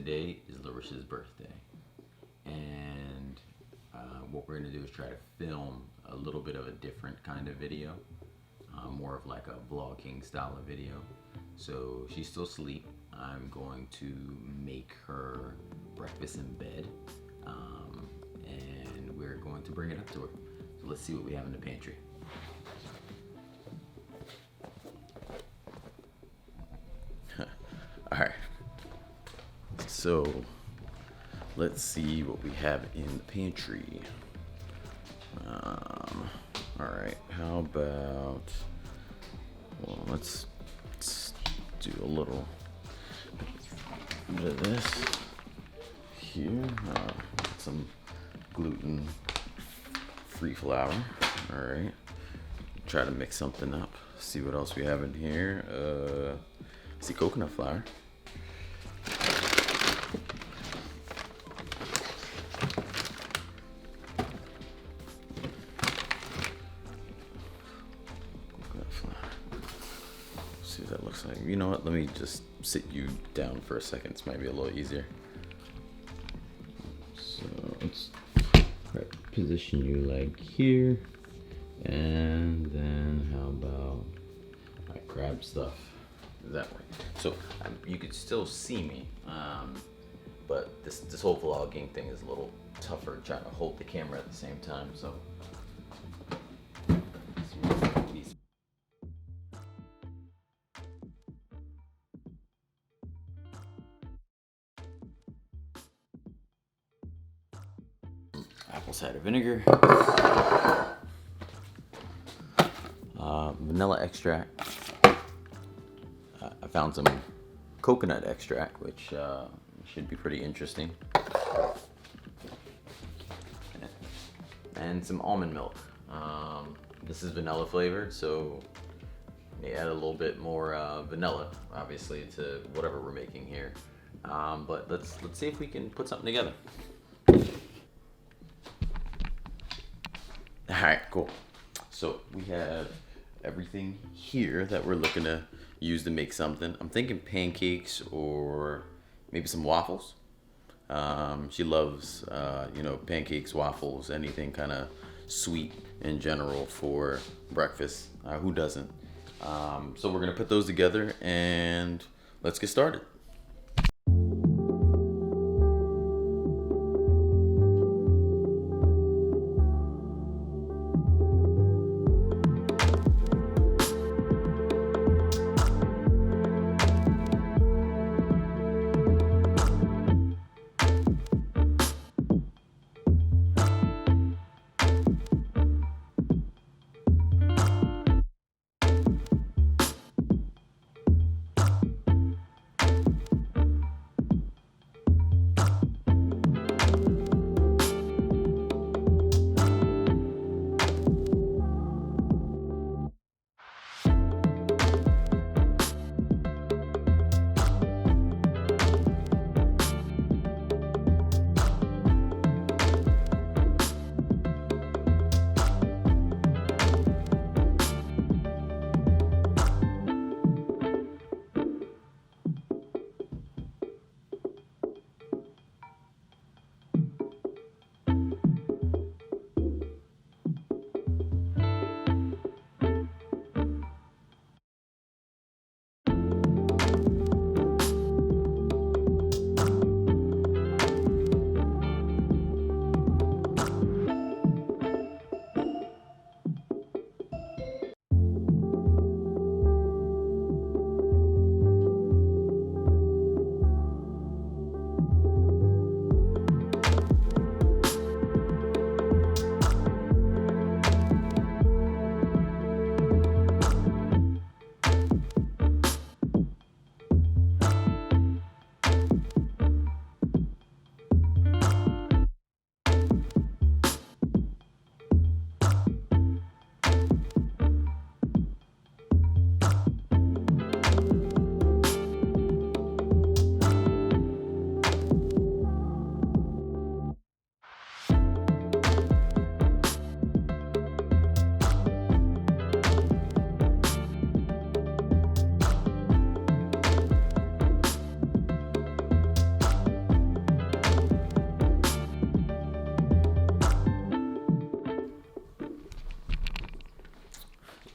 today is Larish's birthday, and what we're gonna do is try to film a little bit of a different kind of video, more of like a vlogging style of video. So she's still asleep. I'm going to make her breakfast in bed, and we're going to bring it up to her. So let's see what we have in the pantry. All right, so let's see what we have in the pantry. All right, how about, well, let's do a little bit of this here. Some gluten-free flour. All right, try to mix something up. See what else we have in here. See coconut flour. See what that looks like. You know what? Let me just sit you down for a second. This might be a little easier. So let's position you like here, and then how about I grab stuff that way. So you could still see me, but this whole vlogging thing is a little tougher trying to hold the camera at the same time. So. Apple cider vinegar, vanilla extract. I found some coconut extract, which should be pretty interesting, and some almond milk. This is vanilla flavored, so they add a little bit more vanilla, obviously, to whatever we're making here. But let's see if we can put something together. All right, cool. So we have everything here that we're looking to use to make something. I'm thinking pancakes or maybe some waffles. She loves, pancakes, waffles, anything kind of sweet in general for breakfast. Who doesn't? So we're gonna put those together and let's get started.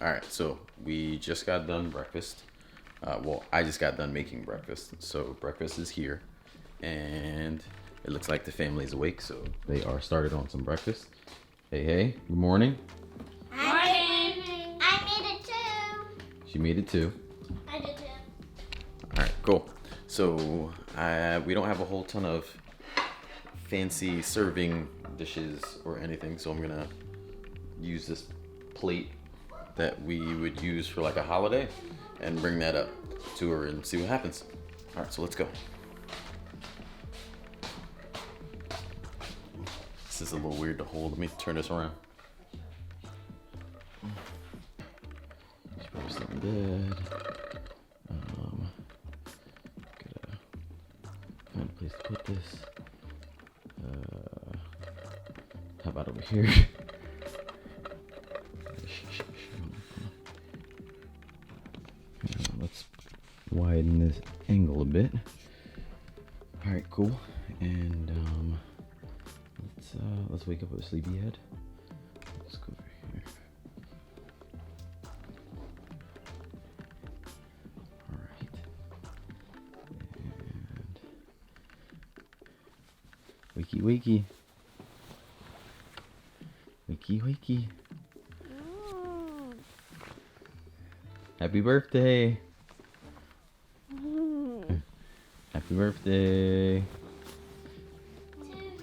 All right, so we just got done breakfast. Well, I just got done making breakfast. So breakfast is here, and it looks like the family's awake, so they are started on some breakfast. Hey, hey, good morning. I made it too. She made it too. I did too. All right, cool. So we don't have a whole ton of fancy serving dishes or anything, so I'm gonna use this plate that we would use for like a holiday and bring that up to her and see what happens. All right, so let's go. This is a little weird to hold. Let me turn this around. She's probably still in bed. Gotta find a place to put this. How about over here? Let's widen this angle a bit. All right, cool. And let's wake up with a sleepyhead. Let's go over here. All right. And wakey, wakey. Wakey, wakey. Happy birthday. Happy birthday. To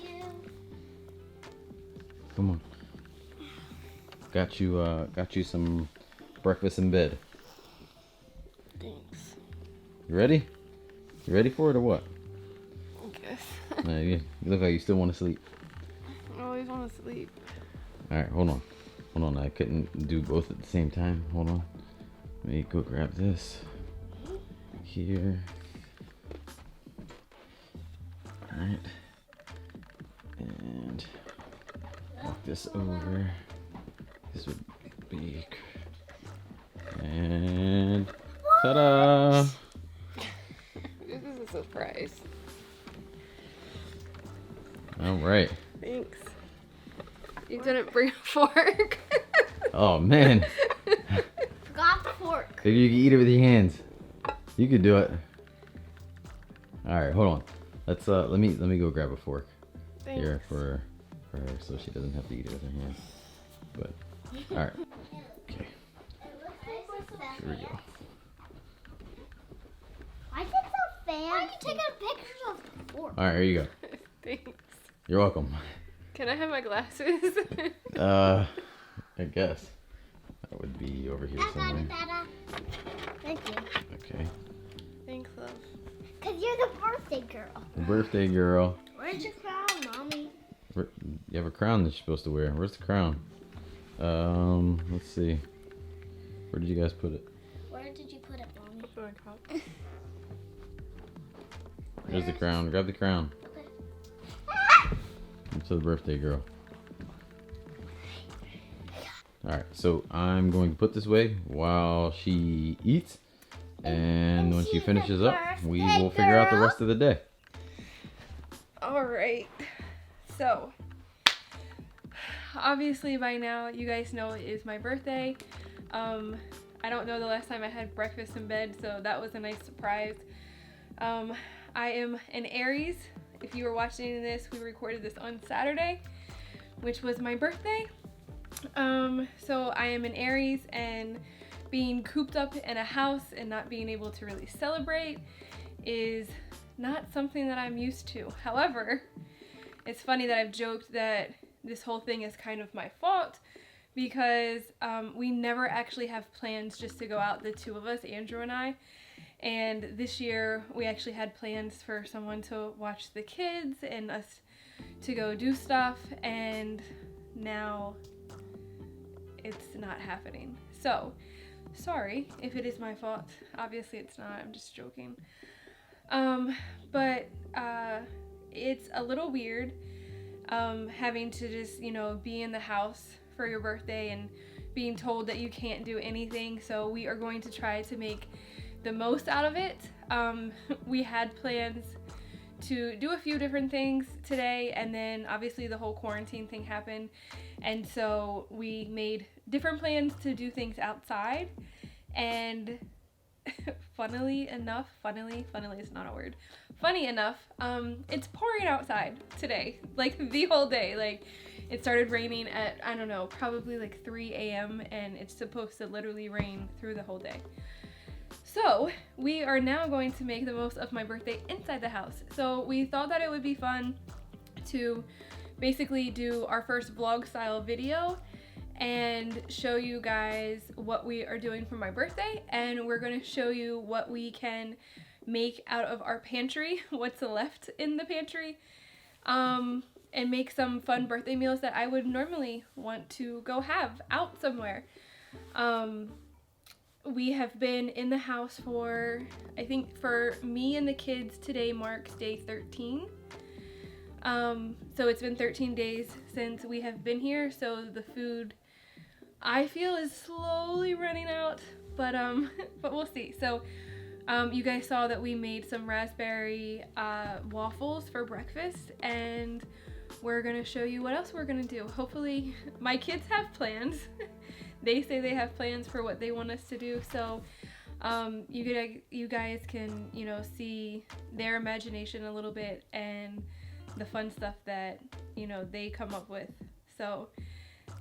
you. Come on. Got you some breakfast in bed. Thanks. You ready? You ready for it or what? I guess. You look like you still want to sleep. I always want to sleep. All right, hold on. Hold on. I couldn't do both at the same time. Hold on. Let me go grab this here. All right. And walk this over. This would be. And ta-da! This is a surprise. All right. Thanks. You didn't bring a fork. Oh man. Forgot the fork. Figure you can eat it with your hands. You could do it. All right, hold on. Let's let me go grab a fork Thanks. here for her so she doesn't have to eat it with her hands. But all right. Okay. Here we go. Why is it so fancy? Why are you taking pictures of the fork? All right, here you go. Thanks. You're welcome. Can I have my glasses? I guess that would be over here somewhere. Thank you. Okay. Thanks, love. Because you're the birthday girl. The birthday girl. Where's your crown, Mommy? You have a crown that you're supposed to wear. Where's the crown? Let's see. Where did you guys put it? Where did you put it, Mommy? Oh my God. There's the crown. Grab the crown. Okay. To the birthday girl. Alright, so I'm going to put this away while she eats. And when she finishes up, we will figure out the rest of the day. All right. So, obviously by now you guys know it is my birthday. I don't know the last time I had breakfast in bed, so that was a nice surprise. I am an Aries. If you were watching this, we recorded this on Saturday, which was my birthday. So I am an Aries, and being cooped up in a house and not being able to really celebrate is not something that I'm used to. However, it's funny that I've joked that this whole thing is kind of my fault because we never actually have plans just to go out, the two of us, Andrew and I. And this year we actually had plans for someone to watch the kids and us to go do stuff, and now it's not happening. So, sorry if it is my fault. Obviously it's not, I'm just joking. But it's a little weird having to just, be in the house for your birthday and being told that you can't do anything. So we are going to try to make the most out of it. We had plans to do a few different things today, and then obviously the whole quarantine thing happened, and so we made different plans to do things outside. And funnily enough, funnily is not a word. Funny enough, it's pouring outside today, like the whole day. Like it started raining at, I don't know, probably like 3 a.m. and it's supposed to literally rain through the whole day. So we are now going to make the most of my birthday inside the house. So we thought that it would be fun to basically do our first vlog style video and show you guys what we are doing for my birthday, and we're going to show you what we can make out of our pantry, what's left in the pantry, and make some fun birthday meals that I would normally want to go have out somewhere. We have been in the house for, I think for me and the kids, today marks day 13. So it's been 13 days since we have been here, so the food I feel is slowly running out, but we'll see. So you guys saw that we made some raspberry waffles for breakfast, and we're gonna show you what else we're gonna do. Hopefully, my kids have plans. They say they have plans for what they want us to do, so you guys can, you know, see their imagination a little bit and the fun stuff that, you know, they come up with. So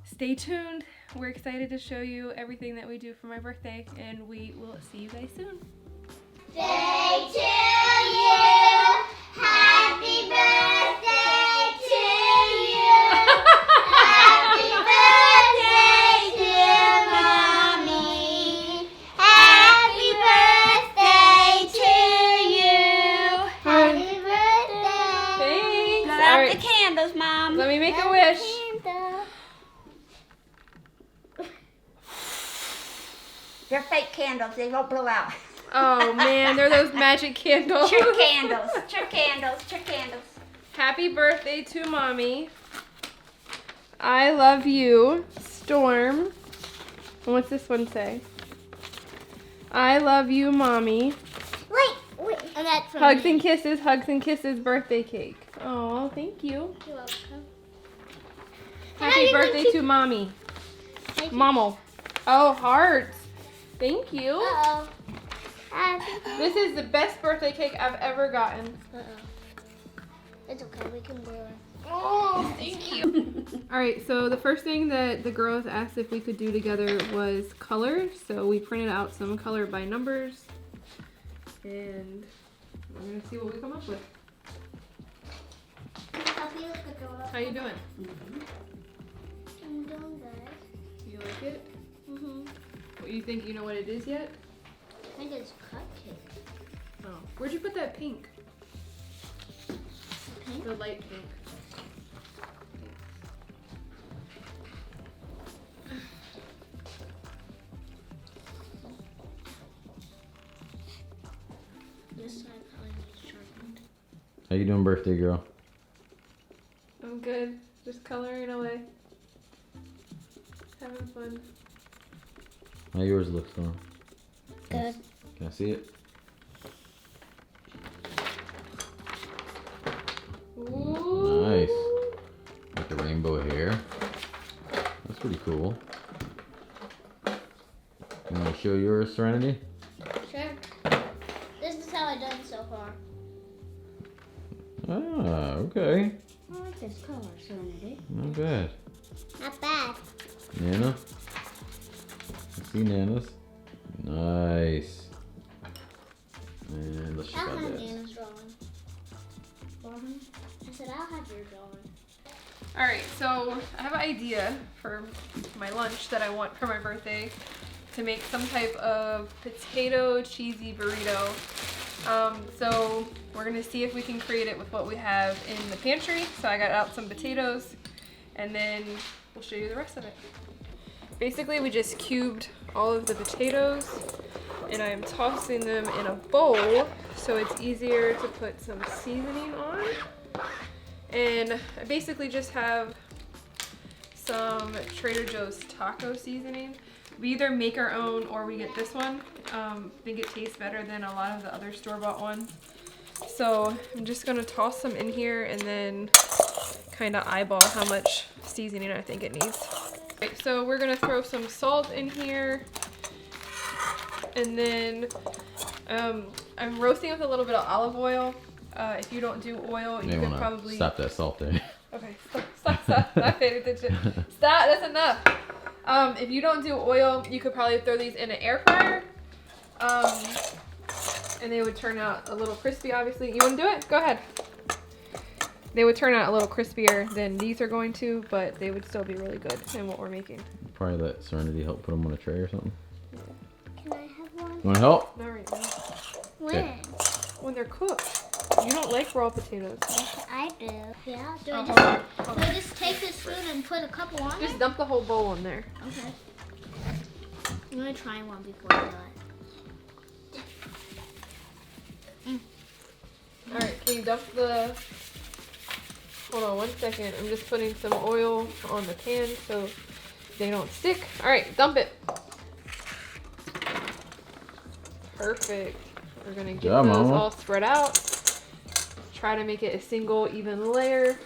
stay tuned. We're excited to show you everything that we do for my birthday, and we will see you guys soon. Day to you. Happy birthday to you. Happy birthday, dear Mommy. Happy birthday to you. Happy birthday. Thanks. Blow All out right, the candles, Mom. let me make a wish. They're fake candles. They won't blow out. Oh man, they're those magic candles. True candles. True candles. True candles. Happy birthday to Mommy. I love you, Storm. And what's this one say? I love you, Mommy. Wait. And that's for Hugs me. and kisses, birthday cake. Oh, thank you. You're welcome. Happy you can birthday keep- to Mommy. Thank you. Mommo. Oh, hearts. Thank you. Uh-oh. Happy. This is the best birthday cake I've ever gotten. Uh-oh. It's okay, we can blow it. Oh, thank you. All right, so the first thing that the girls asked if we could do together was color. So we printed out some color by numbers, and we're gonna see what we come up with. How you doing? I'm doing good. You like it? What, you think you know what it is yet? I think it's cupcake. Oh, where'd you put that pink? Pink? The light pink. This side probably needs sharpened. How you doing, birthday girl? I'm good. Just coloring away. Having fun. How yours looks, Storm? Good. Can I see it? Ooh. Nice. Like the rainbow hair. That's pretty cool. You want to show yours, Serenity? Sure. This is how I've done so far. Ah, okay. I like this color, Serenity. Not bad. Not bad. Nana? I see Nana's. Nice. And let's check I'll out have that. Nana's drawing. I said I'll have your drawing. Alright, so I have an idea for my lunch that I want for my birthday, to make some type of potato cheesy burrito. So we're gonna see if we can create it with what we have in the pantry. So I got out some potatoes, and then we'll show you the rest of it. Basically, we just cubed all of the potatoes, and I am tossing them in a bowl so it's easier to put some seasoning on. And I basically just have some Trader Joe's taco seasoning. We either make our own or we get this one. I think it tastes better than a lot of the other store-bought ones. So I'm just gonna toss some in here and then kind of eyeball how much seasoning I think it needs. Right, so we're gonna throw some salt in here, and then I'm roasting with a little bit of olive oil. If you don't do oil, you could probably stop that salt there. Okay, stop. I paid attention. Stop, that's enough. If you don't do oil, you could probably throw these in an air fryer. And they would turn out a little crispy, obviously. You want to do it? Go ahead. They would turn out a little crispier than these are going to, but they would still be really good in what we're making. Probably let Serenity help put them on a tray or something. Can I have one? You want to help? Not right now. When? Okay. When they're cooked. You don't like raw potatoes. I do. Yeah. Do Hold I on. just take this food and put a couple on Just it? dump the whole bowl in there. Okay. I'm gonna try one before I do it. Alright, can you dump the... Hold on 1 second. I'm just putting some oil on the pan so they don't stick. Alright, dump it. Perfect. We're gonna get those all spread out. Try to make it a single, even layer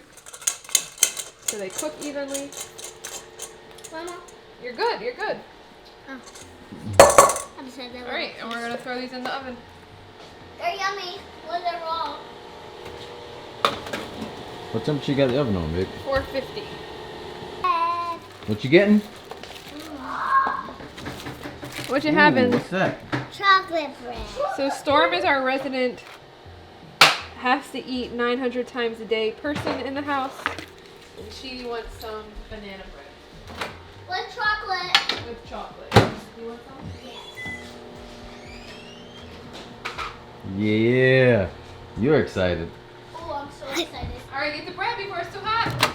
so they cook evenly. Mama? You're good, you're good. I just said that. Alright, and we're gonna throw these in the oven. They're yummy. Was it wrong? What temperature you got the oven on, babe? 450. What you getting? What you having? What's that? Chocolate bread. So Storm is our resident, has to eat 900 times a day person in the house. And she wants some banana bread. With chocolate. With chocolate. You want some? Yeah. You're excited. Oh, I'm so excited. Alright, get the bread before it's too hot.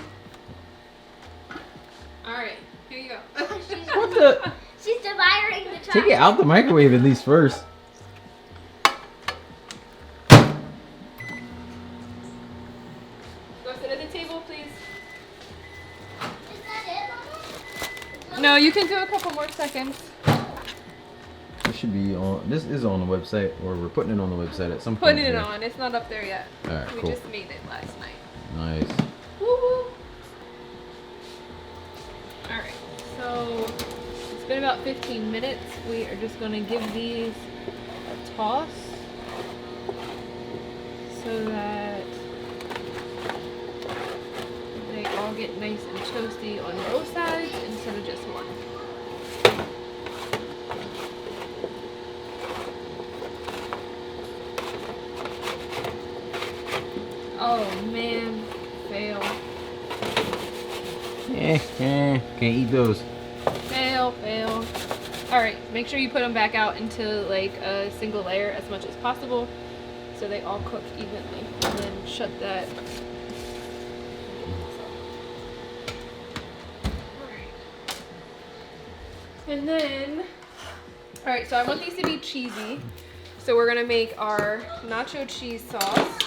Alright, here you go. What the? She's devouring the chocolate. Take it out the microwave at least first. Go sit at the table, please. Is that it, Mama? No, you can do a couple more seconds. This should be on. This is on the website, or we're putting it on the website at some point. Putting it here. on. It's not up there yet. Alright, We cool. just made it last night. Nice. Woo-hoo. Alright, so it's been about 15 minutes. We are just going to give these a toss so that they all get nice and toasty on both sides instead of just one. Oh man, fail. Can't eat those. Fail. Alright, make sure you put them back out into like a single layer as much as possible so they all cook evenly. And then shut that. And then, alright, so I want these to be cheesy. So we're gonna make our nacho cheese sauce.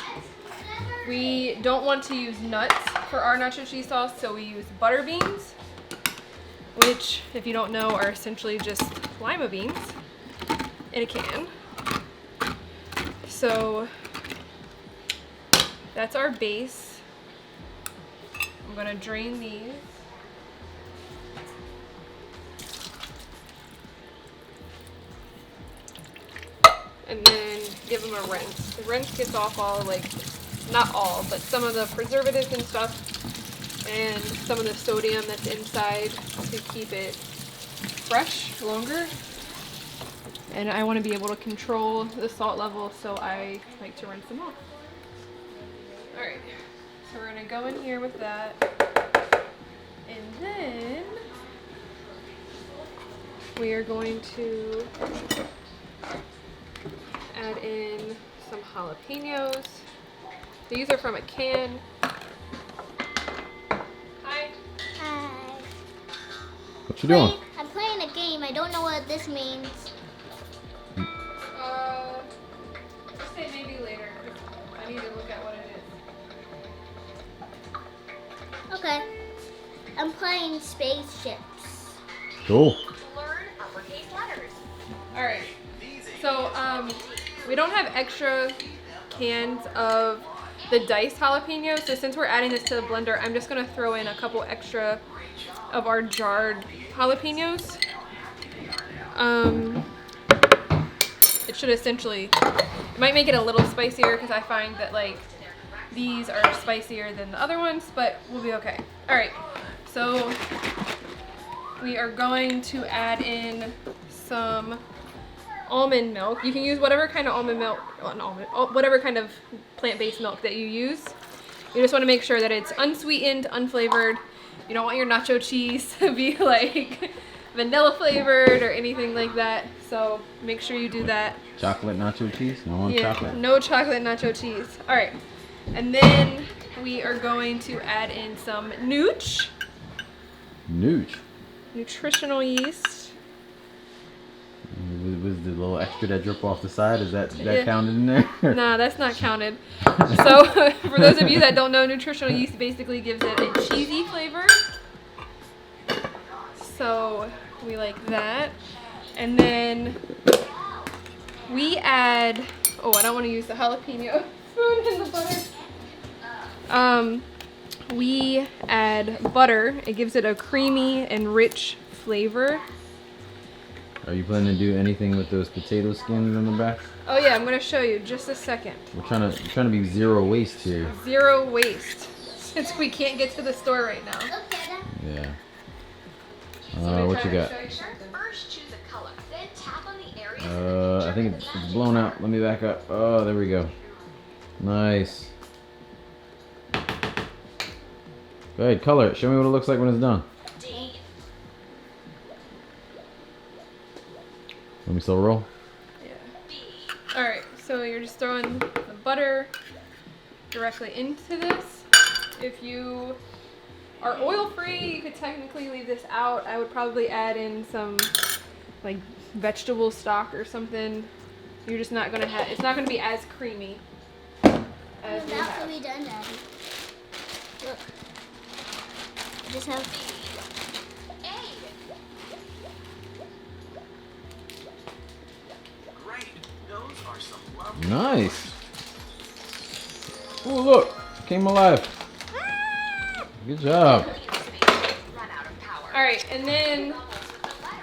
We don't want to use nuts for our nacho cheese sauce, so we use butter beans, which, if you don't know, are essentially just lima beans in a can. So that's our base. I'm gonna drain these. And then give them a rinse. The rinse gets off all, like, not all, but some of the preservatives and stuff, and some of the sodium that's inside to keep it fresh longer. And I want to be able to control the salt level, so I like to rinse them off. Alright, so we're going to go in here with that. And then we are going to add in some jalapenos. These are from a can. Hi. Hi. What you doing? I'm playing a game. I don't know what this means. Just say maybe later. I need to look at what it is. Okay. I'm playing spaceships. Cool. Learn uppercase letters. Alright. So, we don't have extra cans of the diced jalapenos. So since we're adding this to the blender, I'm just gonna throw in a couple extra of our jarred jalapenos. It should essentially, it might make it a little spicier because I find that like these are spicier than the other ones, but we'll be okay. All right, so we are going to add in some almond milk. You can use whatever kind of almond milk, whatever kind of plant-based milk that you use. You just want to make sure that it's unsweetened, unflavored. You don't want your nacho cheese to be like vanilla flavored or anything like that. So make sure you do that. Chocolate nacho cheese? No one chocolate? No chocolate nacho cheese. All right. And then we are going to add in some nooch. Nooch? Nutritional yeast. Was the little extra that drip off the side? Is that counted in there? Nah, that's not counted. So for those of you that don't know, nutritional yeast basically gives it a cheesy flavor. So we like that. And then we add, oh, I don't want to use the jalapeno food in the butter. We add butter. It gives it a creamy and rich flavor. Are you planning to do anything with those potato skins in the back? Oh yeah, I'm gonna show you just a second. We're trying to be zero waste here. Zero waste, since we can't get to the store right now. Yeah. What you got? I think it's blown out. Let me back up. Oh, there we go. Nice. Go ahead, color it. Show me what it looks like when it's done. Let me still roll? Yeah. Alright, so you're just throwing the butter directly into this. If you are oil free, you could technically leave this out. I would probably add in some like vegetable stock or something. You're just not gonna have, it's not gonna be as creamy as we have. Be done, Daddy. Look. I just have nice. Oh, look, came alive. Good job. All right, and then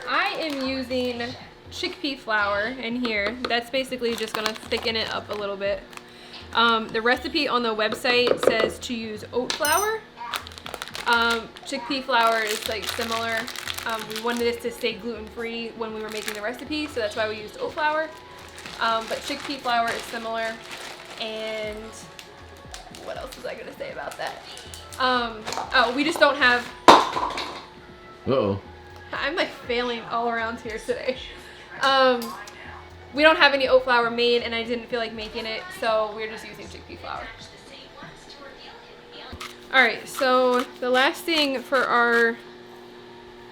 I am using chickpea flour in here. That's basically just gonna thicken it up a little bit. The recipe on the website says to use oat flour. Chickpea flour is like similar. We wanted this to stay gluten-free when we were making the recipe, so that's why we used oat flour. But chickpea flour is similar. And what else was I gonna say about that? Oh, we just don't have. Uh-oh. I'm like failing all around here today. We don't have any oat flour made, and I didn't feel like making it, so we're just using chickpea flour. Alright, so the last thing for our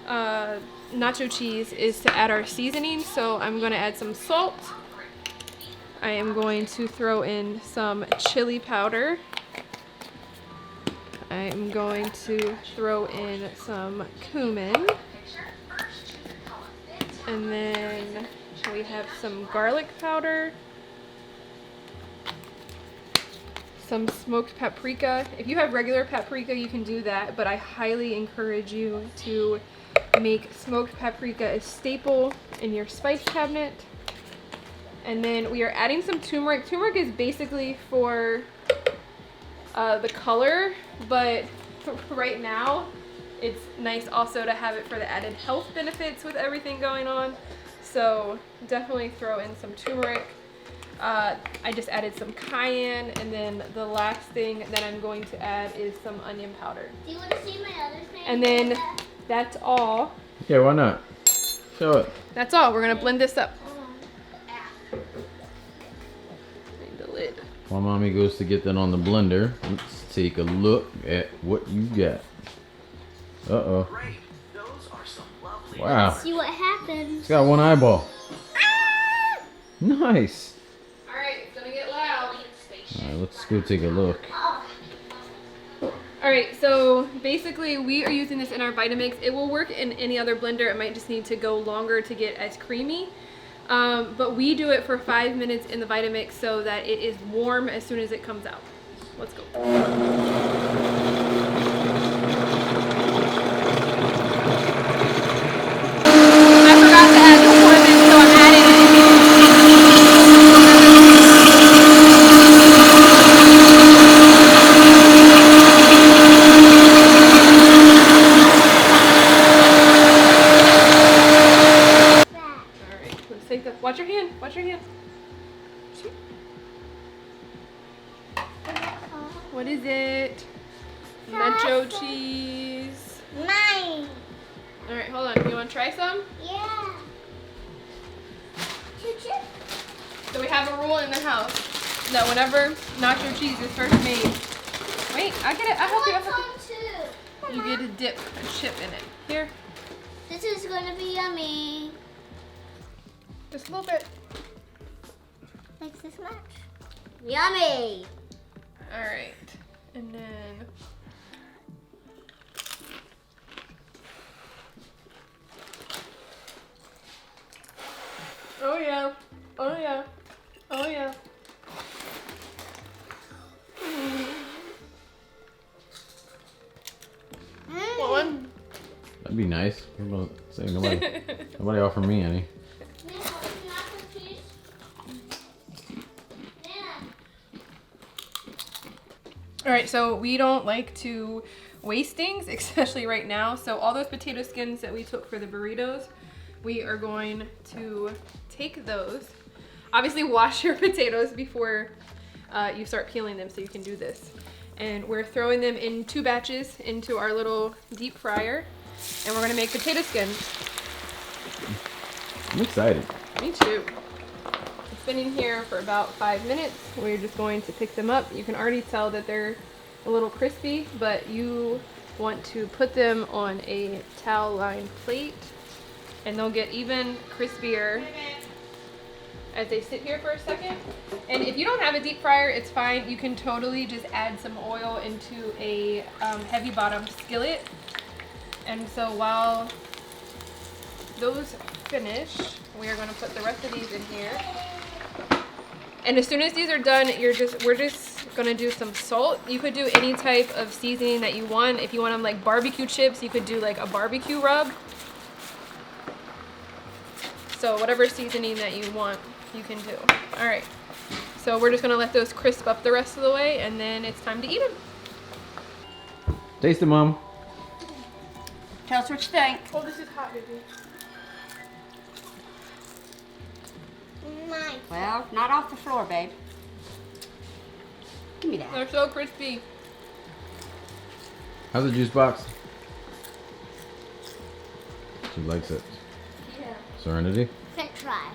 nacho cheese is to add our seasoning. So I'm going to add some salt. I am going to throw in some chili powder. I am going to throw in some cumin. And then we have some garlic powder. Some smoked paprika. If you have regular paprika, you can do that, but I highly encourage you to make smoked paprika a staple in your spice cabinet. And then we are adding some turmeric. Turmeric is basically for the color, but right now it's nice also to have it for the added health benefits with everything going on. So definitely throw in some turmeric. I just added some cayenne, and then the last thing that I'm going to add is some onion powder. Do you want to see my other thing? And then that's all. Yeah, why not? Show it. That's all. We're gonna blend this up. Need the lid. While mommy goes to get that on the blender, let's take a look at what you got. Uh-oh. Wow. Let's see what happens. It's got one eyeball. Nice. Alright, it's gonna get loud. Alright, let's go take a look. Alright, so basically we are using this in our Vitamix. It will work in any other blender. It might just need to go longer to get as creamy. But we do it for 5 minutes in the Vitamix so that it is warm as soon as it comes out. Let's go. I forgot to add the lemon, so I'm adding it. Alright, let's take the. Watch your hand. Watch your hand. What is it? Nacho cheese. Mine. Alright, hold on. You want to try some? Yeah. Choo-choo. So we have a rule in the house that whenever nacho cheese is first made, wait, I get it. I'll help you. I'll help Some too. you. You get to dip a chip in it. Here, This is gonna be yummy. just a little bit. Like this much. Yummy. Alright, and then oh yeah, oh yeah, oh yeah. Want one? That'd be nice. I'm gonna say nobody, nobody offer me any. Alright, so we don't like to waste things, especially right now. So all those potato skins that we took for the burritos, we are going to take those. Obviously wash your potatoes before you start peeling them so you can do this. And we're throwing them in 2 batches into our little deep fryer. And we're gonna make potato skins. I'm excited. Me too. It's been in here for about 5 minutes. We're just going to pick them up. You can already tell that they're a little crispy, but you want to put them on a towel-lined plate and they'll get even crispier as they sit here for a second. And if you don't have a deep fryer, it's fine. You can totally just add some oil into a heavy bottomed skillet. And so while those finish, we are going to put the rest of these in here. And as soon as these are done, we're just going to do some salt. You could do any type of seasoning that you want. If you want them like barbecue chips, you could do like a barbecue rub. So whatever seasoning that you want, you can do. All right. So we're just going to let those crisp up the rest of the way, and then it's time to eat them. Taste it, Mom. Tell us what you think. Oh, this is hot, baby. Mine. Well, not off the floor, babe. Give me that. They're so crispy. How's the juice box? She likes it. Yeah. Serenity. French fry.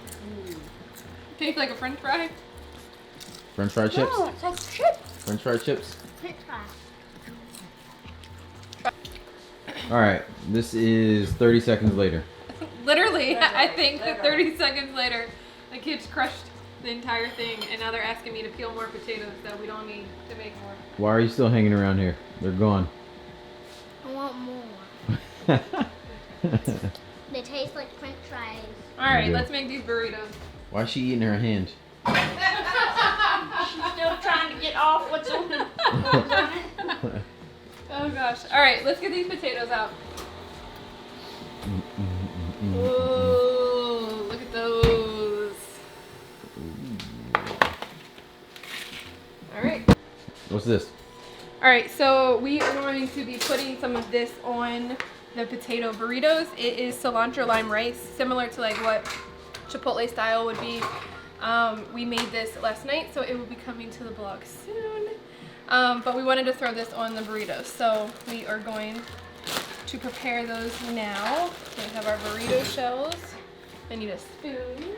Tastes like a French fry. French fry chips. No, it's like chip. French fry chips. French fry. All right. This is 30 seconds later. Literally, I think that 30 seconds later, the kids crushed the entire thing, and now they're asking me to peel more potatoes that we don't need to make more. Why are you still hanging around here? They're gone. I want more. They taste like French fries. All right, do. let's make these burritos. Why is she eating her hand? She's still trying to get off what's on it. Oh gosh. All right, let's get these potatoes out. Whoa, look at those. All right. What's this? All right, so we are going to be putting some of this on the potato burritos. It is cilantro lime rice, similar to like what Chipotle style would be. We made this last night, so it will be coming to the blog soon. But we wanted to throw this on the burritos, so we are going to prepare those now. We have our burrito shells. I need a spoon.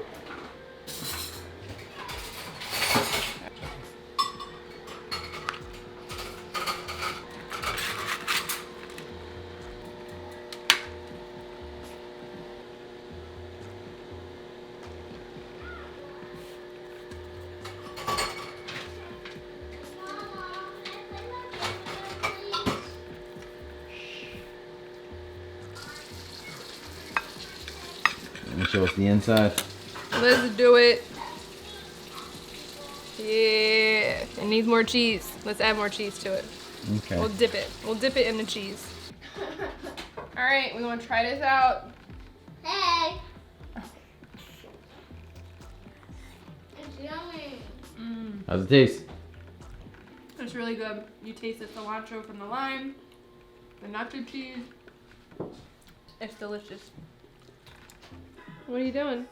Let me show us the inside. Let's do it. Yeah. It needs more cheese. Let's add more cheese to it. Okay. We'll dip it. We'll dip it in the cheese. All right, we want to try this out. Hey. It's yummy. How's it taste? It's really good. You taste the cilantro from the lime, the nacho cheese. It's delicious. What are you doing?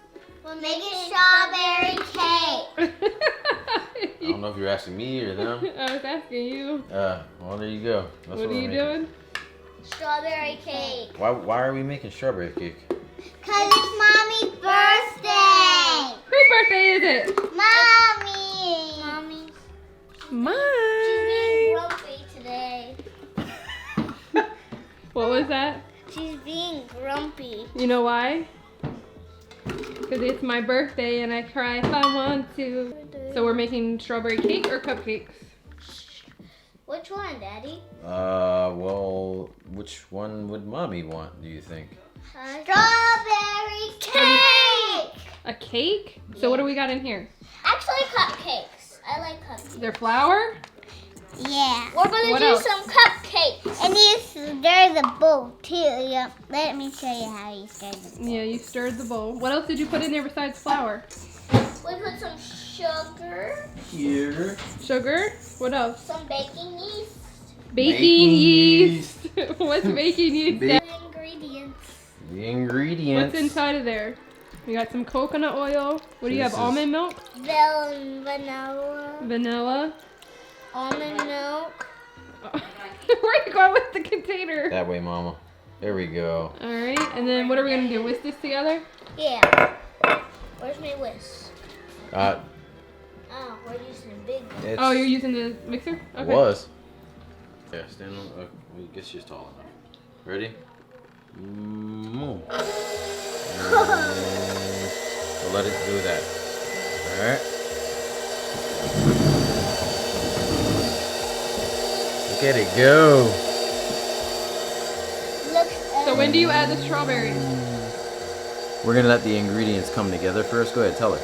We're making strawberry cake. I don't know if you're asking me or them. I was asking you. Well, there you go. That's What are you doing? Strawberry cake. Why are we making strawberry cake? Cause it's Mommy's birthday. Whose birthday is it? Mommy. Mommy's. She's being Mine. grumpy today. What was that? She's being grumpy. You know why? Because it's my birthday and I cry if I want to. So we're making strawberry cake or cupcakes? Which one, Daddy? Well, which one would Mommy want, do you think? Strawberry cake. A cake? So what do we got in here? Actually, cupcakes. I like cupcakes. Their flour? Yeah. We're gonna What do else? some cupcakes. And you stir the bowl too. Yeah. Let me show you how you stir the bowl. Yeah, you stirred the bowl. What else did you put in there besides flour? We put some sugar, Here. Sugar? What else? some baking yeast, Baking yeast. What's baking yeast? Ba- the ingredients. The ingredients. What's inside of there? We got some coconut oil. What do you have? This is- Almond milk? Vanilla, Vanilla? almond milk. Where are you going with the container? That way, Mama. There we go. All right, and then what are we gonna do? Whisk this together? Yeah. Where's my whisk? Uh, Oh, we're using big one. it's, Oh, you're using the mixer? It was. Yeah, stand on. I guess she's tall enough. Ready? We'll let it do that. All right. Look at it go. Look. So when do you add the strawberries? We're gonna let the ingredients come together first. Go ahead, tell her.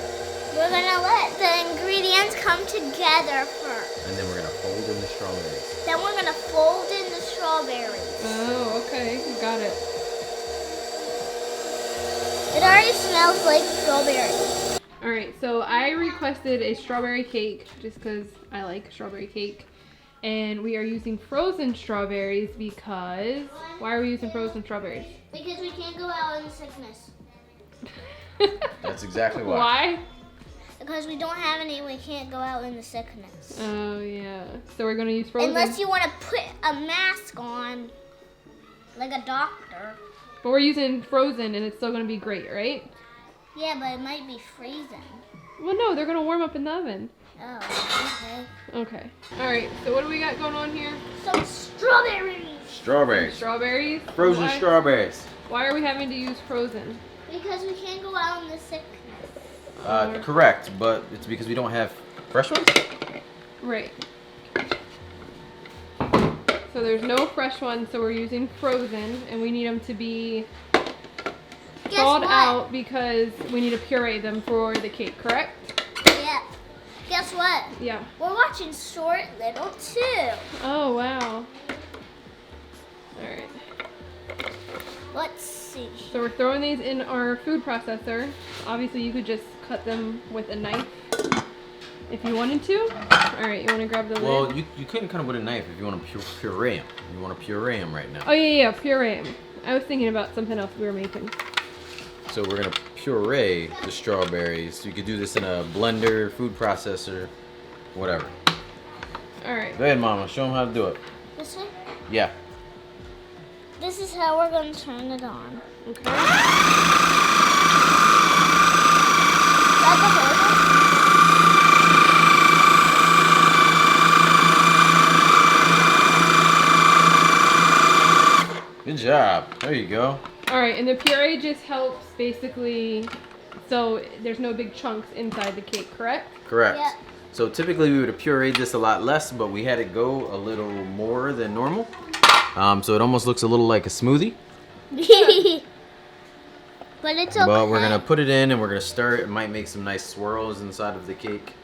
We're gonna let the ingredients come together first. And then we're gonna fold in the strawberries. Then we're gonna fold in the strawberries. Oh, okay, got it. It already smells like strawberries. All right, so I requested a strawberry cake just because I like strawberry cake. And we are using frozen strawberries because... Why are we using frozen strawberries? Because we can't go out in sickness. That's exactly why. Why? Because we don't have any, we can't go out in the sickness. Oh, yeah. So we're going to use frozen. Unless you want to put a mask on, like a doctor. But we're using frozen and it's still going to be great, right? Yeah, but it might be freezing. Well, no, they're going to warm up in the oven. Oh, okay. Okay. All right, so what do we got going on here? Some strawberries. Strawberries. Strawberries? Frozen Why? strawberries. Why are we having to use frozen? Because we can't go out in the sickness. Correct, but it's because we don't have fresh ones. Right. So there's no fresh ones, so we're using frozen, and we need them to be Guess thawed what? out because we need to puree them for the cake, correct? Yeah. Guess what? Yeah. We're watching Short Little 2. Oh, wow. Alright. Let's see. So we're throwing these in our food processor. Obviously, you could just cut them with a knife if you wanted to. Alright, you want to grab the Well, lid? you couldn't cut them with a knife if you want to puree them. You want to puree them right now. Oh, yeah, puree them. I was thinking about something else we were making. So we're gonna puree the strawberries. You could do this in a blender, food processor, whatever. Alright. Go ahead, Mama. Show them how to do it. This way? Yeah. This is how we're going to turn it on. Okay. That's the whole Good job. There you go. Alright, and the puree just helps basically so there's no big chunks inside the cake, correct? Correct. Yeah. So typically we would have pureed this a lot less, but we had it go a little more than normal. So it almost looks a little like a smoothie. but But it's okay. But we're gonna put it in and we're gonna stir it. It might make some nice swirls inside of the cake,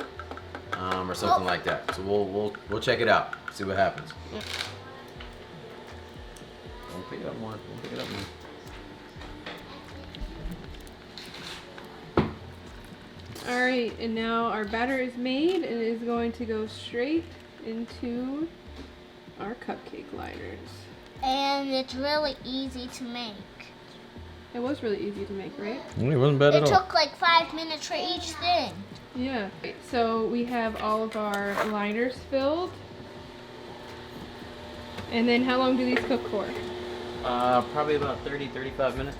or something like that. So we'll check it out. See what happens. Don't pick it up more. Don't pick it up more. All right, and now our batter is made and it is going to go straight into our cupcake liners. And it's really easy to make. It was really easy to make, right? It wasn't bad It took like 5 minutes for each thing. Yeah. So we have all of our liners filled. And then how long do these cook for? Probably about 30-35 minutes.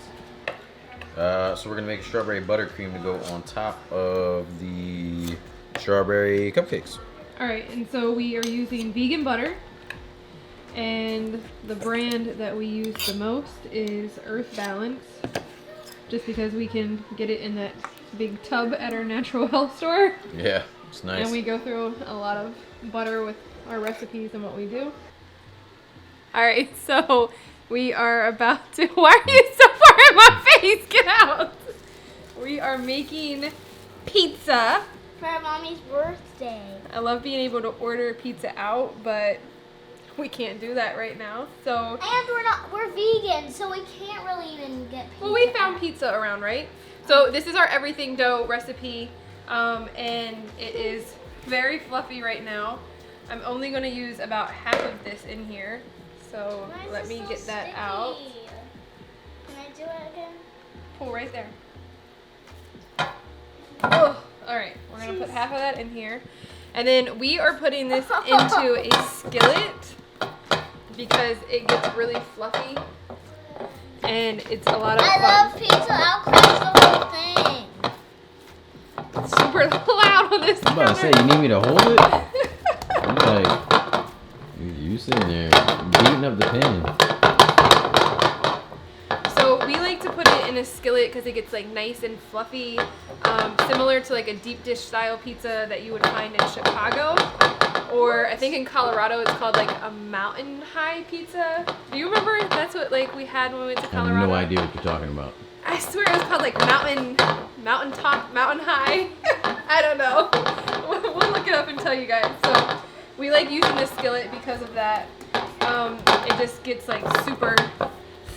So we're gonna make a strawberry buttercream to go on top of the strawberry cupcakes. All right, and so we are using vegan butter. And the brand that we use the most is Earth Balance. Just because we can get it in that big tub at our natural health store. Yeah, it's nice. And we go through a lot of butter with our recipes and what we do. All right, so we are about to, why are you so far in my face? Get out. We are making pizza. For Mommy's birthday. I love being able to order pizza out, but we can't do that right now. So, And we're vegan, so we can't really even get pizza. well, we found pizza around, right? So this is our everything dough recipe, and it is very fluffy right now. I'm only going to use about half of this in here. So Why is let it me so get that sticky? out. Can I do it again? Pull right there. Oh, all right, we're gonna put half of that in here. And then we are putting this into a skillet because it gets really fluffy and it's a lot of I fun. love pizza. I'll crush the whole thing. It's super loud on this I'm about to say, you need me to hold it? I'm like, you sitting there beating up the pan. So we like to put it in a skillet because it gets like nice and fluffy, similar to like a deep dish style pizza that you would find in Chicago, or I think in Colorado it's called like a mountain high pizza. Do you remember? That's what like we had when we went to I Colorado. have no idea what you're talking about. I swear it was called like mountain top, mountain high. I don't know. We'll look it up and tell you guys. So we like using this skillet because of that. It just gets like super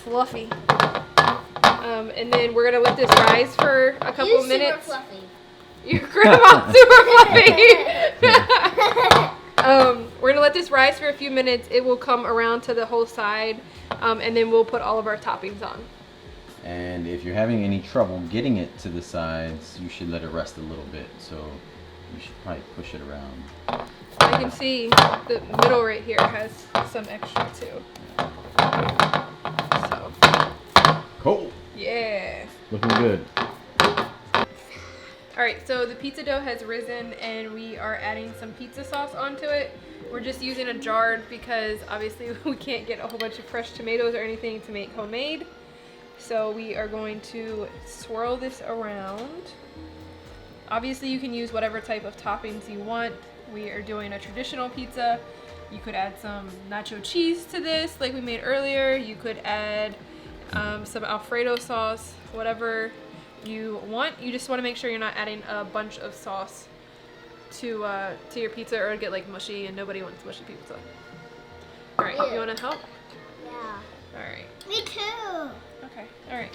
fluffy. And then we're gonna let this rise for a couple minutes. Super fluffy. Your grandma's super fluffy. We're gonna let this rise for a few minutes. It will come around to the whole side, and then we'll put all of our toppings on. And if you're having any trouble getting it to the sides, you should let it rest a little bit. So you should probably push it around. I can see the middle right here has some extra too. So, Cool. yeah. Looking good. All right, so the pizza dough has risen and we are adding some pizza sauce onto it. We're just using a jar because obviously we can't get a whole bunch of fresh tomatoes or anything to make homemade. So we are going to swirl this around. Obviously you can use whatever type of toppings you want. We are doing a traditional pizza. You could add some nacho cheese to this like we made earlier. You could add some Alfredo sauce, whatever you want. You just want to make sure you're not adding a bunch of sauce to your pizza or it'll get like mushy and nobody wants mushy pizza. All right, you want to help? Yeah. All right. Me too. Okay. All right.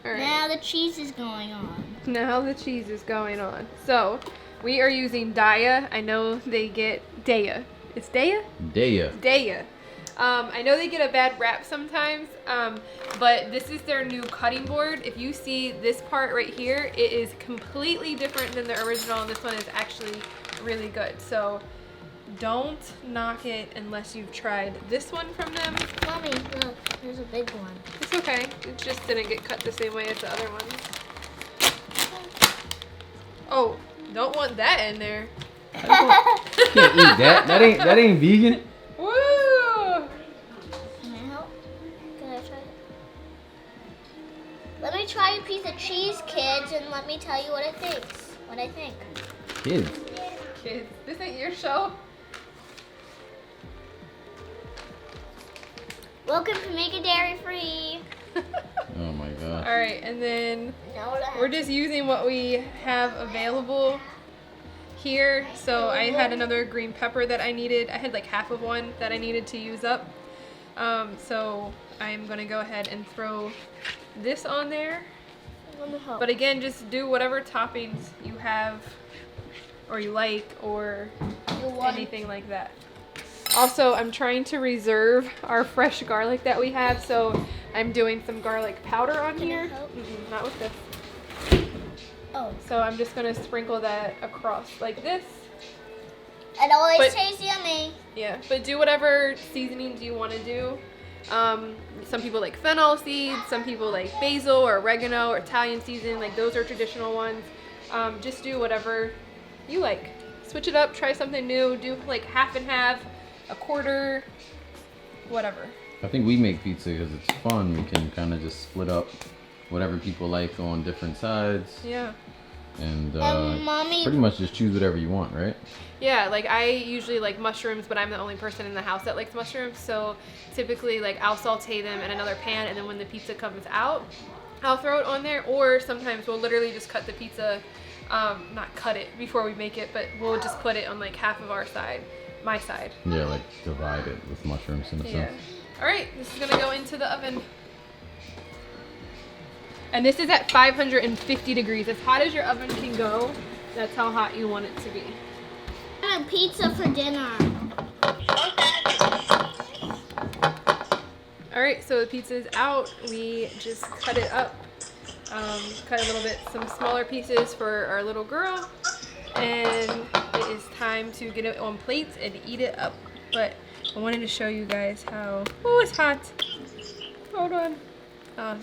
All right. Now the cheese is going on. Now the cheese is going on. So we are using Daya. I know they get Daya. It's Daya? Daya. Daya. I know they get a bad rap sometimes, but this is their new cutting board. If you see this part right here, it is completely different than the original, and this one is actually really good. So don't knock it unless you've tried this one from them. Mommy, look, there's a big one. It's okay. It just didn't get cut the same way as the other ones. Oh, don't want that in there. Can't eat that. That ain't vegan. Woo! Can I help? Can I try it? Let me try a piece of cheese, kids, and let me tell you what I think. Kids. Kids, this ain't your show. Welcome to Make It Dairy Free. Oh my gosh. All right, right, and then we're just using what we have available here. So I had another green pepper that I needed. I had like half of one that I needed to use up. So I'm gonna go ahead and throw this on there. But again, just do whatever toppings you have or you like or anything like that. Also, I'm trying to reserve our fresh garlic that we have, so I'm doing some garlic powder on here. Not with this. Oh. So I'm just gonna sprinkle that across like this. It always tastes yummy. Yeah, but do whatever seasonings you want to do. Some people like fennel seeds, some people like basil or oregano or Italian season, like those are traditional ones. Just do whatever you like. Switch it up, try something new, do like half and half, a quarter, whatever. I think we make pizza because it's fun. We can kind of just split up whatever people like on different sides. Yeah. And Mommy, pretty much just choose whatever you want, right? Yeah, like I usually like mushrooms, but I'm the only person in the house that likes mushrooms. So typically like I'll saute them in another pan, and then when the pizza comes out, I'll throw it on there. Or sometimes we'll literally just cut the pizza, not cut it before we make it, but we'll just put it on like half of our side, my side. Yeah, like divide it with mushrooms in a sense. All right, this is gonna go into the oven. And this is at 550 degrees. As hot as your oven can go, that's how hot you want it to be. I want a pizza for dinner. All right, so the pizza is out. We just cut it up. Cut a little bit, some smaller pieces for our little girl. And it is time to get it on plates and eat it up. But I wanted to show you guys how, oh, it's hot. Hold on.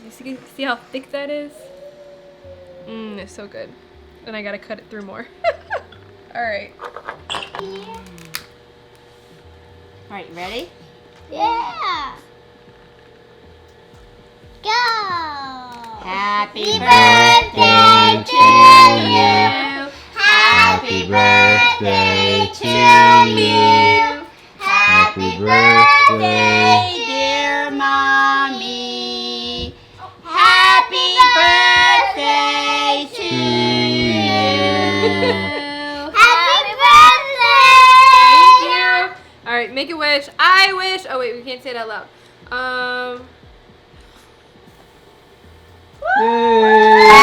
You see how thick that is? It's so good. And I gotta cut it through more. All right. All right, you ready? Yeah. Go. Happy birthday to you. Happy birthday to you. Happy birthday, dear Mommy. Happy birthday to you. Happy birthday. Thank you. All right, make a wish. I wish. Oh wait, we can't say it out loud. Yay!